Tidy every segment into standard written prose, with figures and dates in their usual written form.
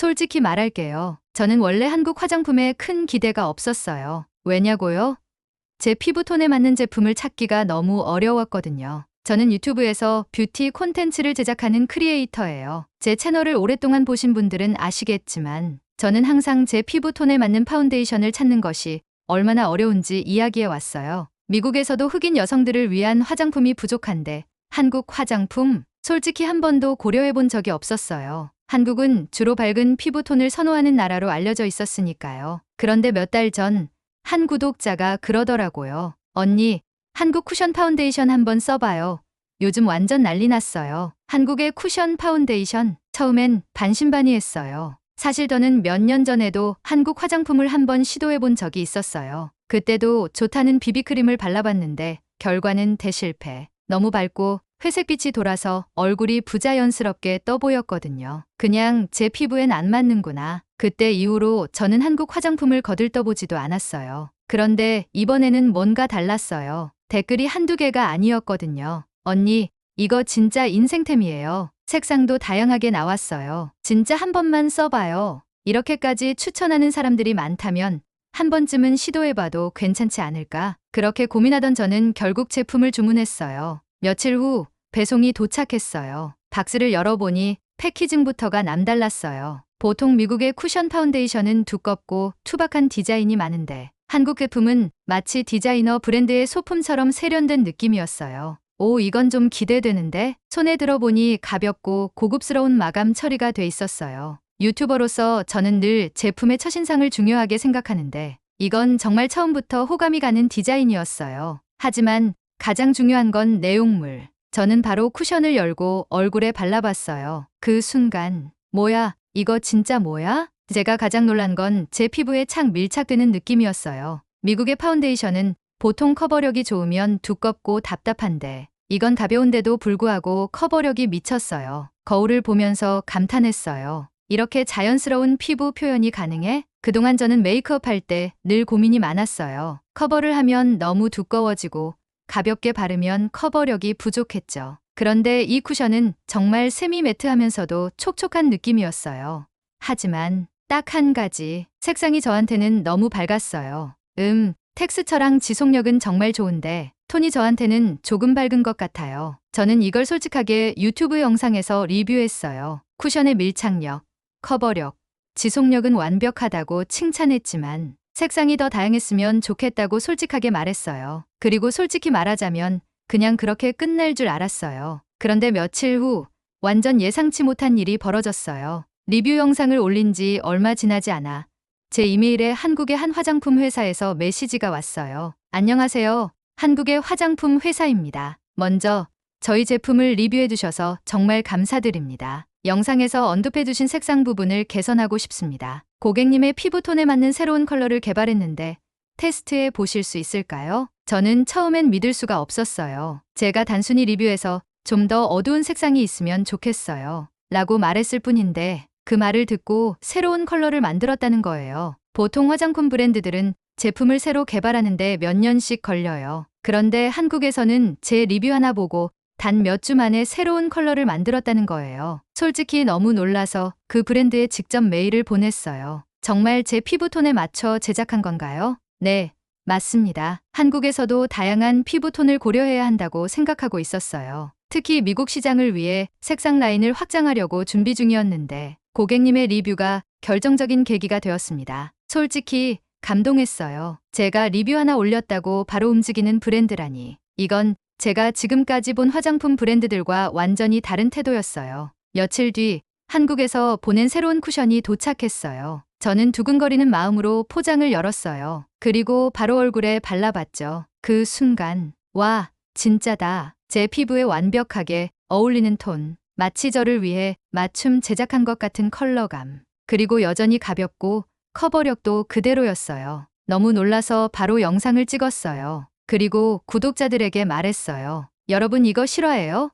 솔직히 말할게요. 저는 원래 한국 화장품에 큰 기대가 없었어요. 왜냐고요? 제 피부톤에 맞는 제품을 찾기가 너무 어려웠거든요. 저는 유튜브에서 뷰티 콘텐츠를 제작하는 크리에이터예요. 제 채널을 오랫동안 보신 분들은 아시겠지만 저는 항상 제 피부톤에 맞는 파운데이션을 찾는 것이 얼마나 어려운지 이야기해 왔어요. 미국에서도 흑인 여성들을 위한 화장품이 부족한데 한국 화장품? 솔직히 한 번도 고려해 본 적이 없었어요. 한국은 주로 밝은 피부톤을 선호하는 나라로 알려져 있었으니까요. 그런데 몇 달 전 한 구독자가 그러더라고요. 언니, 한국 쿠션 파운데이션 한번 써봐요. 요즘 완전 난리 났어요. 한국의 쿠션 파운데이션. 처음엔 반신반의했어요. 사실 저는 몇 년 전에도 한국 화장품을 한번 시도해 본 적이 있었어요. 그때도 좋다는 비비크림을 발라봤는데 결과는 대실패. 너무 밝고 회색빛이 돌아서 얼굴이 부자연스럽게 떠 보였거든요. 그냥 제 피부엔 안 맞는구나. 그때 이후로 저는 한국 화장품을 거들떠보지도 않았어요. 그런데 이번에는 뭔가 달랐어요. 댓글이 한두 개가 아니었거든요. 언니, 이거 진짜 인생템이에요. 색상도 다양하게 나왔어요. 진짜 한 번만 써봐요. 이렇게까지 추천하는 사람들이 많다면 한 번쯤은 시도해봐도 괜찮지 않을까? 그렇게 고민하던 저는 결국 제품을 주문했어요. 며칠 후 배송이 도착했어요. 박스를 열어보니 패키징부터가 남달랐어요. 보통 미국의 쿠션 파운데이션은 두껍고 투박한 디자인이 많은데 한국 제품은 마치 디자이너 브랜드의 소품처럼 세련된 느낌이었어요. 오, 이건 좀 기대되는데? 손에 들어보니 가볍고 고급스러운 마감 처리가 돼 있었어요. 유튜버로서 저는 늘 제품의 첫인상을 중요하게 생각하는데 이건 정말 처음부터 호감이 가는 디자인이었어요. 하지만 가장 중요한 건 내용물. 저는 바로 쿠션을 열고 얼굴에 발라봤어요. 그 순간, 뭐야, 이거 진짜 뭐야? 제가 가장 놀란 건 제 피부에 착 밀착되는 느낌이었어요. 미국의 파운데이션은 보통 커버력이 좋으면 두껍고 답답한데 이건 가벼운데도 불구하고 커버력이 미쳤어요. 거울을 보면서 감탄했어요. 이렇게 자연스러운 피부 표현이 가능해? 그동안 저는 메이크업 할 때 늘 고민이 많았어요. 커버를 하면 너무 두꺼워지고 가볍게 바르면 커버력이 부족했죠. 그런데 이 쿠션은 정말 세미 매트하면서도 촉촉한 느낌이었어요. 하지만 딱 한 가지, 색상이 저한테는 너무 밝았어요. 텍스처랑 지속력은 정말 좋은데 톤이 저한테는 조금 밝은 것 같아요. 저는 이걸 솔직하게 유튜브 영상에서 리뷰했어요. 쿠션의 밀착력, 커버력, 지속력은 완벽하다고 칭찬했지만 색상이 더 다양했으면 좋겠다고 솔직하게 말했어요. 그리고 솔직히 말하자면 그냥 그렇게 끝날 줄 알았어요. 그런데 며칠 후 완전 예상치 못한 일이 벌어졌어요. 리뷰 영상을 올린 지 얼마 지나지 않아 제 이메일에 한국의 한 화장품 회사에서 메시지가 왔어요. 안녕하세요. 한국의 화장품 회사입니다. 먼저 저희 제품을 리뷰해 주셔서 정말 감사드립니다. 영상에서 언급해 주신 색상 부분을 개선하고 싶습니다. 고객님의 피부톤에 맞는 새로운 컬러를 개발했는데 테스트해 보실 수 있을까요? 저는 처음엔 믿을 수가 없었어요. 제가 단순히 리뷰해서 좀 더 어두운 색상이 있으면 좋겠어요. 라고 말했을 뿐인데 그 말을 듣고 새로운 컬러를 만들었다는 거예요. 보통 화장품 브랜드들은 제품을 새로 개발하는데 몇 년씩 걸려요. 그런데 한국에서는 제 리뷰 하나 보고 단 몇 주 만에 새로운 컬러를 만들었다는 거예요. 솔직히 너무 놀라서 그 브랜드에 직접 메일을 보냈어요. 정말 제 피부톤에 맞춰 제작한 건가요? 네, 맞습니다. 한국에서도 다양한 피부톤을 고려해야 한다고 생각하고 있었어요. 특히 미국 시장을 위해 색상 라인을 확장하려고 준비 중이었는데 고객님의 리뷰가 결정적인 계기가 되었습니다. 솔직히 감동했어요. 제가 리뷰 하나 올렸다고 바로 움직이는 브랜드라니. 이건 제가 지금까지 본 화장품 브랜드들과 완전히 다른 태도였어요. 며칠 뒤 한국에서 보낸 새로운 쿠션이 도착했어요. 저는 두근거리는 마음으로 포장을 열었어요. 그리고 바로 얼굴에 발라봤죠. 그 순간, 와, 진짜다. 제 피부에 완벽하게 어울리는 톤. 마치 저를 위해 맞춤 제작한 것 같은 컬러감. 그리고 여전히 가볍고 커버력도 그대로였어요. 너무 놀라서 바로 영상을 찍었어요. 그리고 구독자들에게 말했어요. 여러분 이거 실화예요?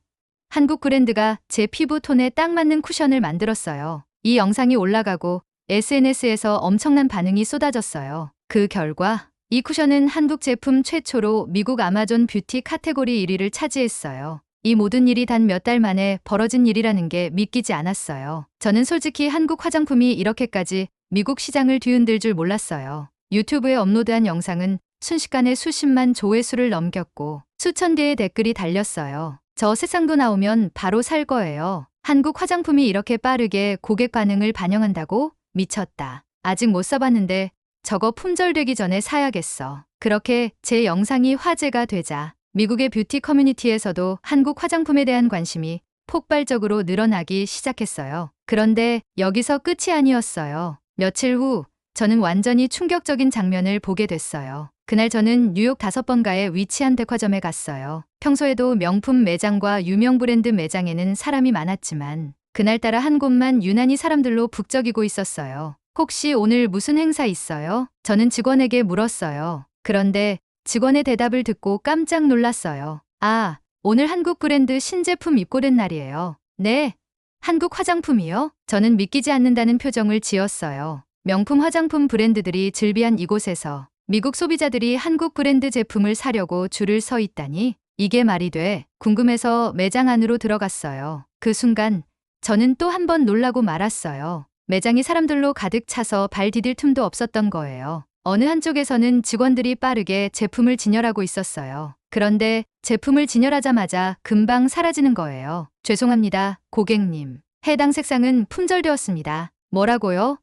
한국 브랜드가 제 피부 톤에 딱 맞는 쿠션을 만들었어요. 이 영상이 올라가고 SNS에서 엄청난 반응이 쏟아졌어요. 그 결과 이 쿠션은 한국 제품 최초로 미국 아마존 뷰티 카테고리 1위를 차지했어요. 이 모든 일이 단 몇 달 만에 벌어진 일이라는 게 믿기지 않았어요. 저는 솔직히 한국 화장품이 이렇게까지 미국 시장을 뒤흔들 줄 몰랐어요. 유튜브에 업로드한 영상은 순식간에 수십만 조회수를 넘겼고 수천 개의 댓글이 달렸어요. 저 세상도 나오면 바로 살 거예요. 한국 화장품이 이렇게 빠르게 고객 반응을 반영한다고? 미쳤다. 아직 못 써봤는데 저거 품절되기 전에 사야겠어. 그렇게 제 영상이 화제가 되자 미국의 뷰티 커뮤니티에서도 한국 화장품에 대한 관심이 폭발적으로 늘어나기 시작했어요. 그런데 여기서 끝이 아니었어요. 며칠 후 저는 완전히 충격적인 장면을 보게 됐어요. 그날 저는 뉴욕 5번가에 위치한 백화점에 갔어요. 평소에도 명품 매장과 유명 브랜드 매장에는 사람이 많았지만 그날따라 한 곳만 유난히 사람들로 북적이고 있었어요. 혹시 오늘 무슨 행사 있어요? 저는 직원에게 물었어요. 그런데 직원의 대답을 듣고 깜짝 놀랐어요. 아, 오늘 한국 브랜드 신제품 입고된 날이에요. 네, 한국 화장품이요? 저는 믿기지 않는다는 표정을 지었어요. 명품 화장품 브랜드들이 즐비한 이곳에서 미국 소비자들이 한국 브랜드 제품을 사려고 줄을 서 있다니 이게 말이 돼? 궁금해서 매장 안으로 들어갔어요. 그 순간 저는 또 한 번 놀라고 말았어요. 매장이 사람들로 가득 차서 발 디딜 틈도 없었던 거예요. 어느 한쪽에서는 직원들이 빠르게 제품을 진열하고 있었어요. 그런데 제품을 진열하자마자 금방 사라지는 거예요. 죄송합니다, 고객님. 해당 색상은 품절되었습니다. 뭐라고요?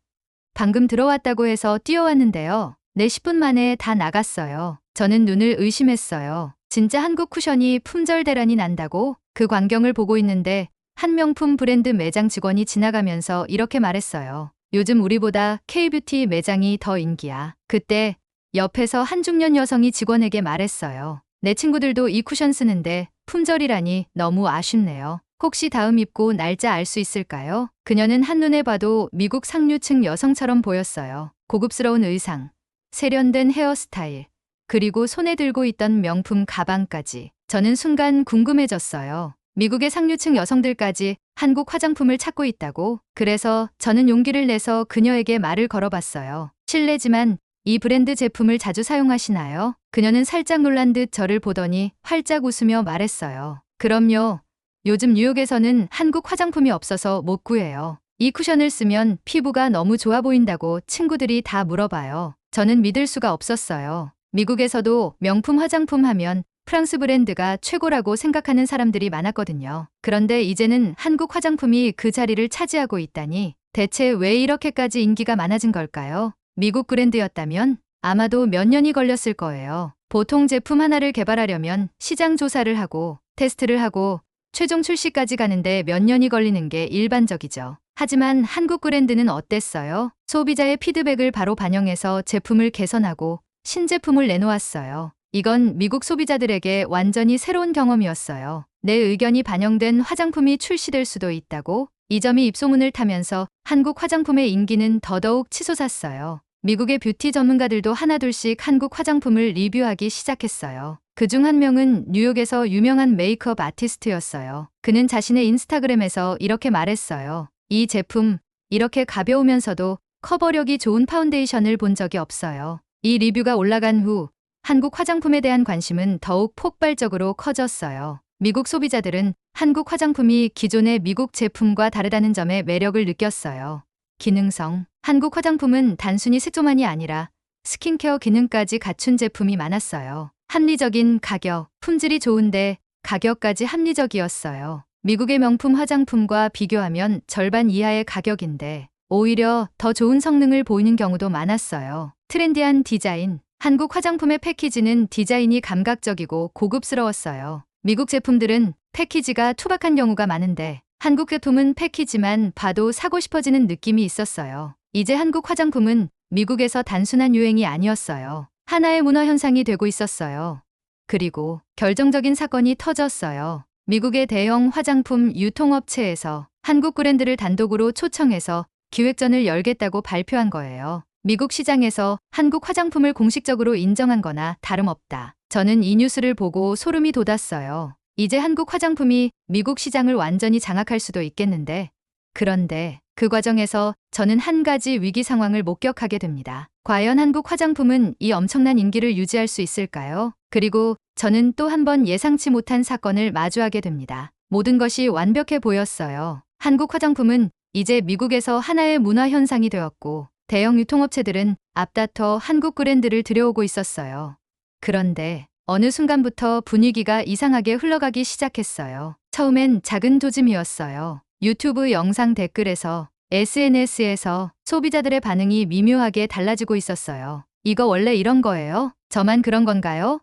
방금 들어왔다고 해서 뛰어왔는데요. 네, 10분 만에 다 나갔어요. 저는 눈을 의심했어요. 진짜 한국 쿠션이 품절 대란이 난다고? 그 광경을 보고 있는데 한 명품 브랜드 매장 직원이 지나가면서 이렇게 말했어요. 요즘 우리보다 K뷰티 매장이 더 인기야. 그때 옆에서 한 중년 여성이 직원에게 말했어요. 내 친구들도 이 쿠션 쓰는데 품절이라니 너무 아쉽네요. 혹시 다음 입고 날짜 알 수 있을까요? 그녀는 한눈에 봐도 미국 상류층 여성처럼 보였어요. 고급스러운 의상, 세련된 헤어스타일, 그리고 손에 들고 있던 명품 가방까지. 저는 순간 궁금해졌어요. 미국의 상류층 여성들까지 한국 화장품을 찾고 있다고? 그래서 저는 용기를 내서 그녀에게 말을 걸어봤어요. 실례지만 이 브랜드 제품을 자주 사용하시나요? 그녀는 살짝 놀란 듯 저를 보더니 활짝 웃으며 말했어요. 그럼요. 요즘 뉴욕에서는 한국 화장품이 없어서 못 구해요. 이 쿠션을 쓰면 피부가 너무 좋아 보인다고 친구들이 다 물어봐요. 저는 믿을 수가 없었어요. 미국에서도 명품 화장품 하면 프랑스 브랜드가 최고라고 생각하는 사람들이 많았거든요. 그런데 이제는 한국 화장품이 그 자리를 차지하고 있다니 대체 왜 이렇게까지 인기가 많아진 걸까요? 미국 브랜드였다면 아마도 몇 년이 걸렸을 거예요. 보통 제품 하나를 개발하려면 시장 조사를 하고 테스트를 하고 최종 출시까지 가는데 몇 년이 걸리는 게 일반적이죠. 하지만 한국 브랜드는 어땠어요? 소비자의 피드백을 바로 반영해서 제품을 개선하고 신제품을 내놓았어요. 이건 미국 소비자들에게 완전히 새로운 경험이었어요. 내 의견이 반영된 화장품이 출시될 수도 있다고? 이 점이 입소문을 타면서 한국 화장품의 인기는 더더욱 치솟았어요. 미국의 뷰티 전문가들도 하나둘씩 한국 화장품을 리뷰하기 시작했어요. 그중 한 명은 뉴욕에서 유명한 메이크업 아티스트였어요. 그는 자신의 인스타그램에서 이렇게 말했어요. 이 제품, 이렇게 가벼우면서도 커버력이 좋은 파운데이션을 본 적이 없어요. 이 리뷰가 올라간 후 한국 화장품에 대한 관심은 더욱 폭발적으로 커졌어요. 미국 소비자들은 한국 화장품이 기존의 미국 제품과 다르다는 점에 매력을 느꼈어요. 기능성. 한국 화장품은 단순히 색조만이 아니라 스킨케어 기능까지 갖춘 제품이 많았어요. 합리적인 가격, 품질이 좋은데 가격까지 합리적이었어요. 미국의 명품 화장품과 비교하면 절반 이하의 가격인데 오히려 더 좋은 성능을 보이는 경우도 많았어요. 트렌디한 디자인. 한국 화장품의 패키지는 디자인이 감각적이고 고급스러웠어요. 미국 제품들은 패키지가 투박한 경우가 많은데 한국 제품은 패키지만 봐도 사고 싶어지는 느낌이 있었어요. 이제 한국 화장품은 미국에서 단순한 유행이 아니었어요. 하나의 문화 현상이 되고 있었어요. 그리고 결정적인 사건이 터졌어요. 미국의 대형 화장품 유통업체에서 한국 브랜드를 단독으로 초청해서 기획전을 열겠다고 발표한 거예요. 미국 시장에서 한국 화장품을 공식적으로 인정한 거나 다름없다. 저는 이 뉴스를 보고 소름이 돋았어요. 이제 한국 화장품이 미국 시장을 완전히 장악할 수도 있겠는데. 그런데 그 과정에서 저는 한 가지 위기 상황을 목격하게 됩니다. 과연 한국 화장품은 이 엄청난 인기를 유지할 수 있을까요? 그리고 저는 또 한 번 예상치 못한 사건을 마주하게 됩니다. 모든 것이 완벽해 보였어요. 한국 화장품은 이제 미국에서 하나의 문화 현상이 되었고 대형 유통업체들은 앞다퉈 한국 브랜드를 들여오고 있었어요. 그런데 어느 순간부터 분위기가 이상하게 흘러가기 시작했어요. 처음엔 작은 조짐이었어요. 유튜브 영상 댓글에서 SNS에서 소비자들의 반응이 미묘하게 달라지고 있었어요. 이거 원래 이런 거예요? 저만 그런 건가요?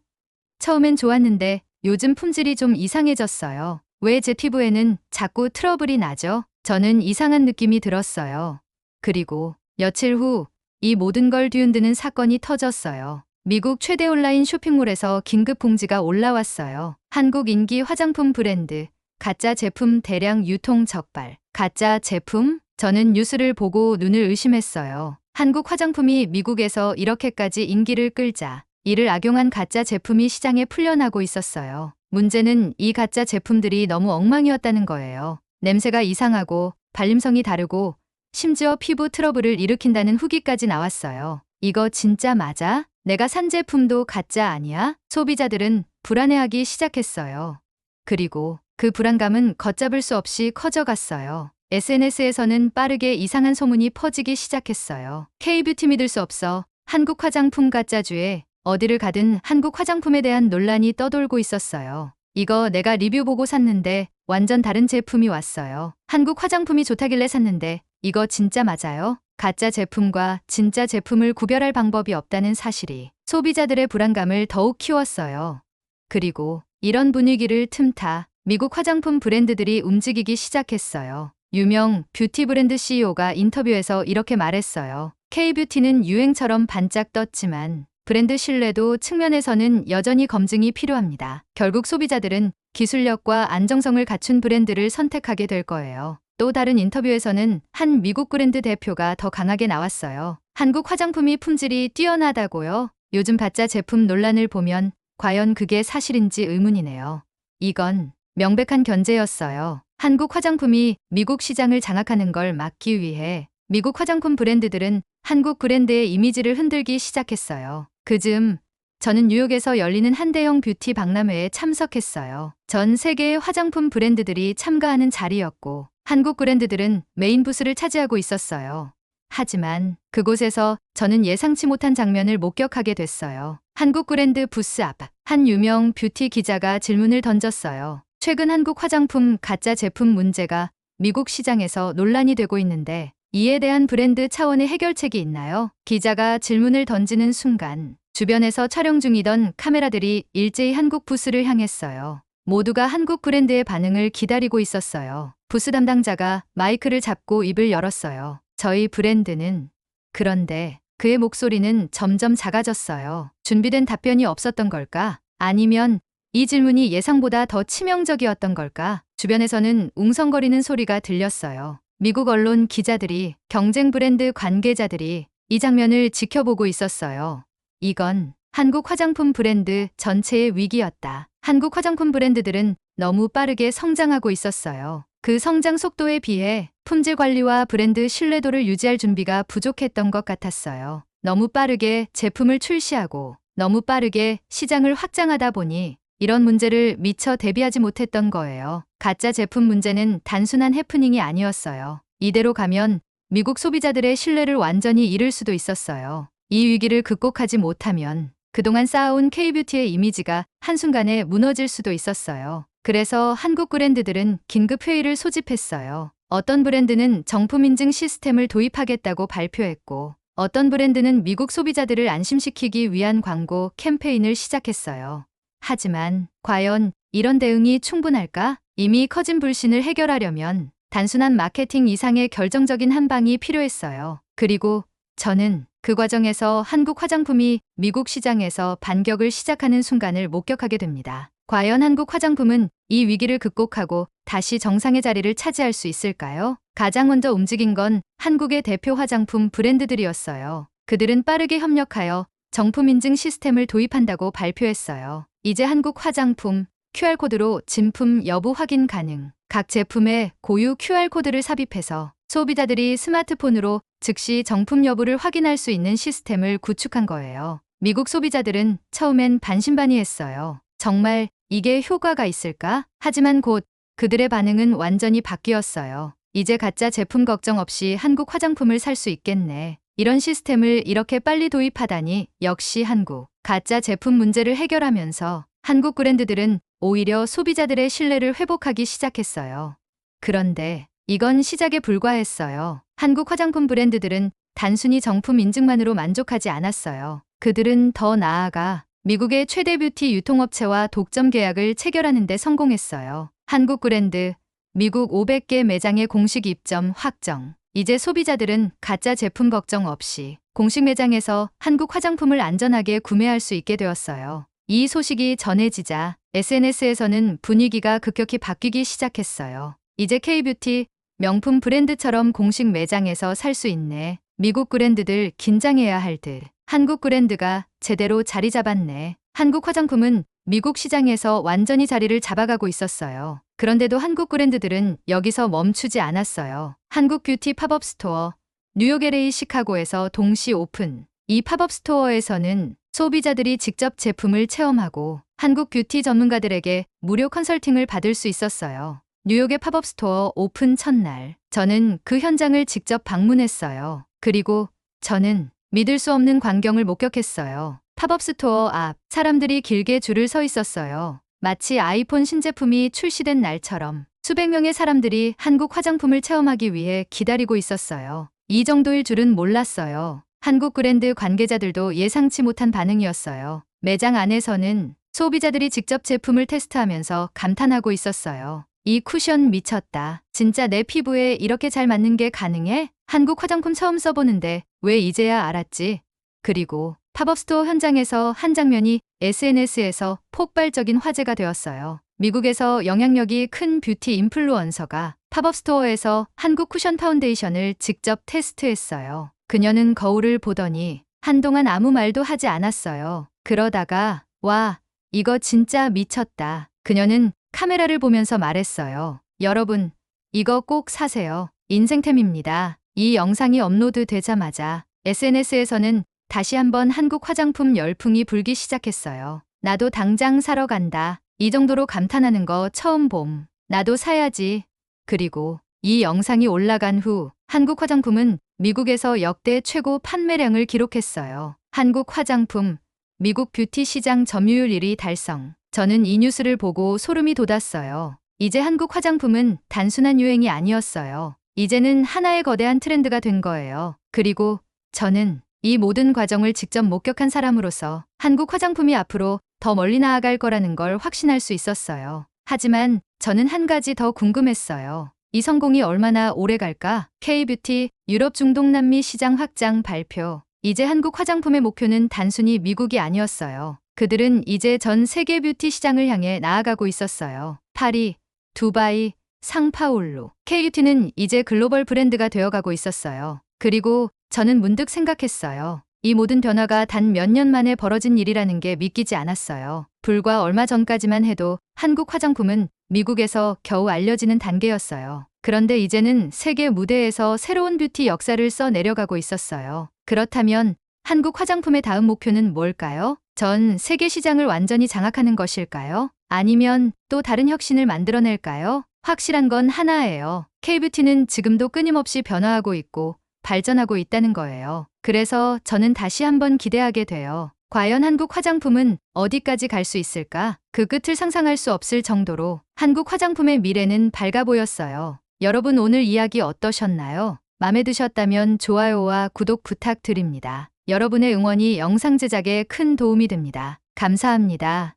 처음엔 좋았는데 요즘 품질이 좀 이상해졌어요. 왜 제 피부에는 자꾸 트러블이 나죠? 저는 이상한 느낌이 들었어요. 그리고 며칠 후 이 모든 걸 뒤흔드는 사건이 터졌어요. 미국 최대 온라인 쇼핑몰에서 긴급 공지가 올라왔어요. 한국 인기 화장품 브랜드 가짜 제품 대량 유통 적발. 가짜 제품? 저는 뉴스를 보고 눈을 의심했어요. 한국 화장품이 미국에서 이렇게까지 인기를 끌자 이를 악용한 가짜 제품이 시장에 풀려나고 있었어요. 문제는 이 가짜 제품들이 너무 엉망이었다는 거예요. 냄새가 이상하고 발림성이 다르고 심지어 피부 트러블을 일으킨다는 후기까지 나왔어요. 이거 진짜 맞아? 내가 산 제품도 가짜 아니야? 소비자들은 불안해하기 시작했어요. 그리고 그 불안감은 걷잡을 수 없이 커져갔어요. SNS에서는 빠르게 이상한 소문이 퍼지기 시작했어요. K-뷰티 믿을 수 없어. 한국 화장품 가짜주에 어디를 가든 한국 화장품에 대한 논란이 떠돌고 있었어요. 이거 내가 리뷰 보고 샀는데 완전 다른 제품이 왔어요. 한국 화장품이 좋다길래 샀는데 이거 진짜 맞아요? 가짜 제품과 진짜 제품을 구별할 방법이 없다는 사실이 소비자들의 불안감을 더욱 키웠어요. 그리고 이런 분위기를 틈타 미국 화장품 브랜드들이 움직이기 시작했어요. 유명 뷰티 브랜드 CEO가 인터뷰에서 이렇게 말했어요. K-뷰티는 유행처럼 반짝 떴지만 브랜드 신뢰도 측면에서는 여전히 검증이 필요합니다. 결국 소비자들은 기술력과 안정성을 갖춘 브랜드를 선택하게 될 거예요. 또 다른 인터뷰에서는 한 미국 브랜드 대표가 더 강하게 나왔어요. 한국 화장품이 품질이 뛰어나다고요? 요즘 가짜 제품 논란을 보면 과연 그게 사실인지 의문이네요. 이건 명백한 견제였어요. 한국 화장품이 미국 시장을 장악하는 걸 막기 위해 미국 화장품 브랜드들은 한국 브랜드의 이미지를 흔들기 시작했어요. 그즈음 저는 뉴욕에서 열리는 한 대형 뷰티 박람회에 참석했어요. 전 세계의 화장품 브랜드들이 참가하는 자리였고 한국 브랜드들은 메인 부스를 차지하고 있었어요. 하지만 그곳에서 저는 예상치 못한 장면을 목격하게 됐어요. 한국 브랜드 부스 앞 한 유명 뷰티 기자가 질문을 던졌어요. 최근 한국 화장품 가짜 제품 문제가 미국 시장에서 논란이 되고 있는데 이에 대한 브랜드 차원의 해결책이 있나요? 기자가 질문을 던지는 순간 주변에서 촬영 중이던 카메라들이 일제히 한국 부스를 향했어요. 모두가 한국 브랜드의 반응을 기다리고 있었어요. 부스 담당자가 마이크를 잡고 입을 열었어요. 저희 브랜드는. 그런데 그의 목소리는 점점 작아졌어요. 준비된 답변이 없었던 걸까? 아니면 이 질문이 예상보다 더 치명적이었던 걸까? 주변에서는 웅성거리는 소리가 들렸어요. 미국 언론 기자들이, 경쟁 브랜드 관계자들이 이 장면을 지켜보고 있었어요. 이건 한국 화장품 브랜드 전체의 위기였다. 한국 화장품 브랜드들은 너무 빠르게 성장하고 있었어요. 그 성장 속도에 비해 품질 관리와 브랜드 신뢰도를 유지할 준비가 부족했던 것 같았어요. 너무 빠르게 제품을 출시하고 너무 빠르게 시장을 확장하다 보니 이런 문제를 미처 대비하지 못했던 거예요. 가짜 제품 문제는 단순한 해프닝이 아니었어요. 이대로 가면 미국 소비자들의 신뢰를 완전히 잃을 수도 있었어요. 이 위기를 극복하지 못하면 그동안 쌓아온 K-뷰티의 이미지가 한순간에 무너질 수도 있었어요. 그래서 한국 브랜드들은 긴급 회의를 소집했어요. 어떤 브랜드는 정품 인증 시스템을 도입하겠다고 발표했고 어떤 브랜드는 미국 소비자들을 안심시키기 위한 광고 캠페인을 시작했어요. 하지만 과연 이런 대응이 충분할까? 이미 커진 불신을 해결하려면 단순한 마케팅 이상의 결정적인 한 방이 필요했어요. 그리고 저는 그 과정에서 한국 화장품이 미국 시장에서 반격을 시작하는 순간을 목격하게 됩니다. 과연 한국 화장품은 이 위기를 극복하고 다시 정상의 자리를 차지할 수 있을까요? 가장 먼저 움직인 건 한국의 대표 화장품 브랜드들이었어요. 그들은 빠르게 협력하여 정품 인증 시스템을 도입한다고 발표했어요. 이제 한국 화장품 QR코드로 진품 여부 확인 가능. 각 제품에 고유 QR코드를 삽입해서 소비자들이 스마트폰으로 즉시 정품 여부를 확인할 수 있는 시스템을 구축한 거예요. 미국 소비자들은 처음엔 반신반의했어요. 정말 이게 효과가 있을까? 하지만 곧 그들의 반응은 완전히 바뀌었어요. 이제 가짜 제품 걱정 없이 한국 화장품을 살 수 있겠네. 이런 시스템을 이렇게 빨리 도입하다니 역시 한국. 가짜 제품 문제를 해결하면서 한국 브랜드들은 오히려 소비자들의 신뢰를 회복하기 시작했어요. 그런데 이건 시작에 불과했어요. 한국 화장품 브랜드들은 단순히 정품 인증만으로 만족하지 않았어요. 그들은 더 나아가 미국의 최대 뷰티 유통업체와 독점 계약을 체결하는 데 성공했어요. 한국 브랜드, 미국 500개 매장의 공식 입점 확정. 이제 소비자들은 가짜 제품 걱정 없이 공식 매장에서 한국 화장품을 안전하게 구매할 수 있게 되었어요. 이 소식이 전해지자 SNS에서는 분위기가 급격히 바뀌기 시작했어요. 이제 K뷰티 명품 브랜드처럼 공식 매장에서 살 수 있네. 미국 브랜드들 긴장해야 할 듯. 한국 브랜드가 제대로 자리 잡았네. 한국 화장품은 미국 시장에서 완전히 자리를 잡아가고 있었어요. 그런데도 한국 브랜드들은 여기서 멈추지 않았어요. 한국 뷰티 팝업 스토어, 뉴욕 LA 시카고에서 동시 오픈. 이 팝업 스토어에서는 소비자들이 직접 제품을 체험하고 한국 뷰티 전문가들에게 무료 컨설팅을 받을 수 있었어요. 뉴욕의 팝업 스토어 오픈 첫날, 저는 그 현장을 직접 방문했어요. 그리고 저는 믿을 수 없는 광경을 목격했어요. 팝업 스토어 앞 사람들이 길게 줄을 서 있었어요. 마치 아이폰 신제품이 출시된 날처럼 수백 명의 사람들이 한국 화장품을 체험하기 위해 기다리고 있었어요. 이 정도일 줄은 몰랐어요. 한국 브랜드 관계자들도 예상치 못한 반응이었어요. 매장 안에서는 소비자들이 직접 제품을 테스트하면서 감탄하고 있었어요. 이 쿠션 미쳤다. 진짜 내 피부에 이렇게 잘 맞는 게 가능해? 한국 화장품 처음 써보는데 왜 이제야 알았지? 그리고 팝업 스토어 현장에서 한 장면이 SNS에서 폭발적인 화제가 되었어요. 미국에서 영향력이 큰 뷰티 인플루언서가 팝업 스토어에서 한국 쿠션 파운데이션을 직접 테스트했어요. 그녀는 거울을 보더니 한동안 아무 말도 하지 않았어요. 그러다가 와, 이거 진짜 미쳤다. 그녀는 카메라를 보면서 말했어요. 여러분, 이거 꼭 사세요. 인생템입니다. 이 영상이 업로드되자마자 SNS에서는 다시 한번 한국 화장품 열풍이 불기 시작했어요. 나도 당장 사러 간다. 이 정도로 감탄하는 거 처음 봄. 나도 사야지. 그리고 이 영상이 올라간 후 한국 화장품은 미국에서 역대 최고 판매량을 기록했어요. 한국 화장품, 미국 뷰티 시장 점유율 1위 달성. 저는 이 뉴스를 보고 소름이 돋았어요. 이제 한국 화장품은 단순한 유행이 아니었어요. 이제는 하나의 거대한 트렌드가 된 거예요. 그리고 저는 이 모든 과정을 직접 목격한 사람으로서 한국 화장품이 앞으로 더 멀리 나아갈 거라는 걸 확신할 수 있었어요. 하지만 저는 한 가지 더 궁금했어요. 이 성공이 얼마나 오래 갈까? K뷰티 유럽 중동 남미 시장 확장 발표. 이제 한국 화장품의 목표는 단순히 미국이 아니었어요. 그들은 이제 전 세계 뷰티 시장을 향해 나아가고 있었어요. 파리, 두바이, 상파울루. K뷰티는 이제 글로벌 브랜드가 되어가고 있었어요. 그리고 저는 문득 생각했어요. 이 모든 변화가 단 몇 년 만에 벌어진 일이라는 게 믿기지 않았어요. 불과 얼마 전까지만 해도 한국 화장품은 미국에서 겨우 알려지는 단계였어요. 그런데 이제는 세계 무대에서 새로운 뷰티 역사를 써 내려가고 있었어요. 그렇다면 한국 화장품의 다음 목표는 뭘까요? 전 세계 시장을 완전히 장악하는 것일까요? 아니면 또 다른 혁신을 만들어낼까요? 확실한 건 하나예요. K뷰티는 지금도 끊임없이 변화하고 있고 발전하고 있다는 거예요. 그래서 저는 다시 한번 기대하게 돼요. 과연 한국 화장품은 어디까지 갈 수 있을까? 그 끝을 상상할 수 없을 정도로 한국 화장품의 미래는 밝아 보였어요. 여러분 오늘 이야기 어떠셨나요? 마음에 드셨다면 좋아요와 구독 부탁드립니다. 여러분의 응원이 영상 제작에 큰 도움이 됩니다. 감사합니다.